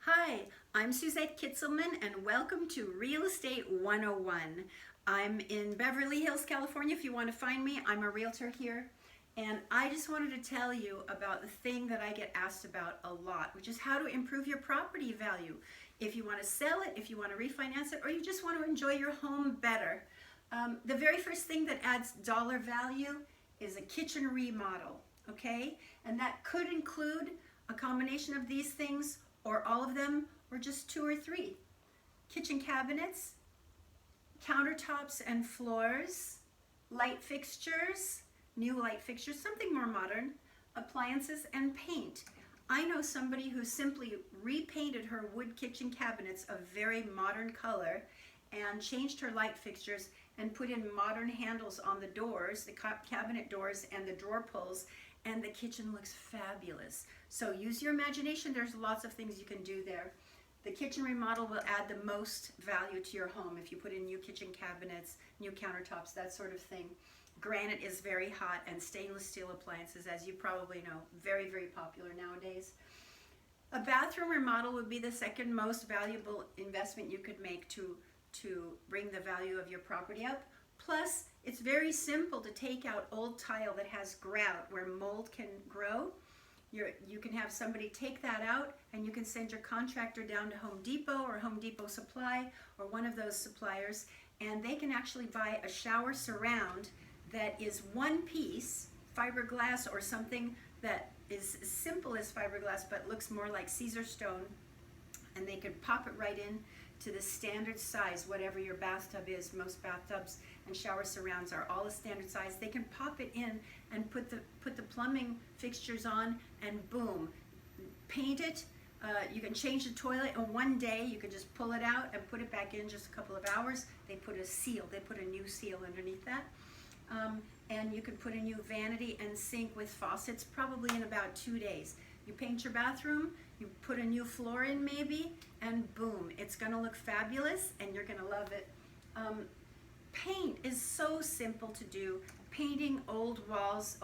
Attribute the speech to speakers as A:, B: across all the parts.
A: Hi, I'm Suzette Kitzelman and welcome to Real Estate 101. I'm in Beverly Hills, California. If you want to find me, I'm a realtor here. And I just wanted to tell you about the thing that I get asked about a lot, which is how to improve your property value. If you want to sell it, if you want to refinance it, or you just want to enjoy your home better. The very first thing that adds dollar value is a kitchen remodel, okay? And that could include a combination of these things, or all of them, or just 2 or 3. Kitchen cabinets, countertops and floors, light fixtures, new light fixtures, something more modern, appliances, and paint. I know somebody who simply repainted her wood kitchen cabinets a very modern color and changed her light fixtures and put in modern handles on the doors, the cabinet doors and the drawer pulls, and the kitchen looks fabulous. So use your imagination. There's lots of things you can do there. The kitchen remodel will add the most value to your home if you put in new kitchen cabinets, new countertops, that sort of thing. Granite is very hot, and stainless steel appliances, as you probably know, very, very popular nowadays. A bathroom remodel would be the second most valuable investment you could make to bring the value of your property up. Plus, it's very simple to take out old tile that has grout where mold can grow. You can have somebody take that out, and you can send your contractor down to Home Depot or Home Depot Supply or one of those suppliers, and they can actually buy a shower surround that is one piece, fiberglass or something that is as simple as fiberglass but looks more like Caesar stone, and they can pop it right in to the standard size, whatever your bathtub is. Most bathtubs and shower surrounds are all a standard size. They can pop it in and put the plumbing fixtures on, and boom, paint it. You can change the toilet in one day. You can just pull it out and put it back in just a couple of hours. They put a seal, they put a new seal underneath that. And you can put a new vanity and sink with faucets probably in about 2 days. You paint your bathroom, you put a new floor in maybe, and boom, it's gonna look fabulous and you're gonna love it. Paint is so simple to do. Painting old walls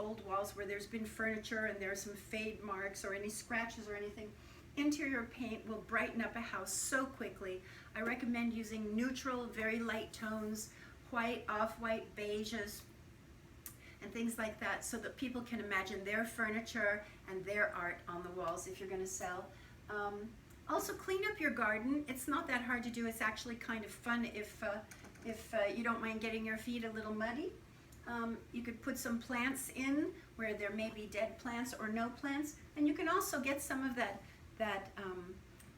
A: where there's been furniture and there's some fade marks or any scratches or anything. Interior paint will brighten up a house so quickly. I recommend using neutral, very light tones, white, off-white, beiges, and things like that, so that people can imagine their furniture and their art on the walls if you're going to sell. Also, clean up your garden. It's not that hard to do. It's actually kind of fun if you don't mind getting your feet a little muddy. You could put some plants in where there may be dead plants or no plants, and you can also get some of that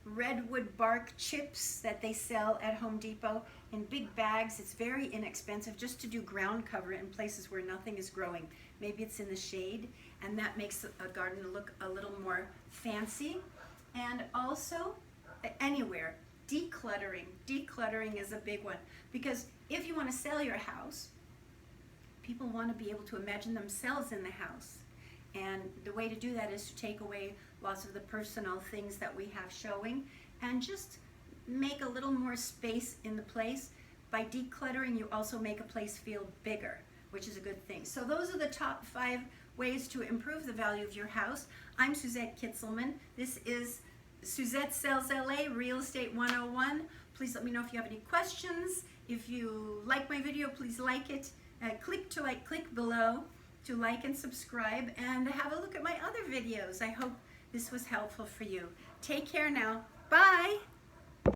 A: redwood bark chips that they sell at Home Depot in big bags. It's very inexpensive just to do ground cover in places where nothing is growing. Maybe it's in the shade, and that makes a garden look a little more fancy. And also, anywhere, decluttering. Decluttering is a big one, because if you want to sell your house, people want to be able to imagine themselves in the house. And the way to do that is to take away lots of the personal things that we have showing and just make a little more space in the place. By decluttering, you also make a place feel bigger, which is a good thing. So those are the top 5 ways to improve the value of your house. I'm Suzette Kitzelman. This is Suzette Sells LA, Real Estate 101. Please let me know if you have any questions. If you like my video, please like it. Click below to like and subscribe, and have a look at my other videos. I hope this was helpful for you. Take care now. Bye.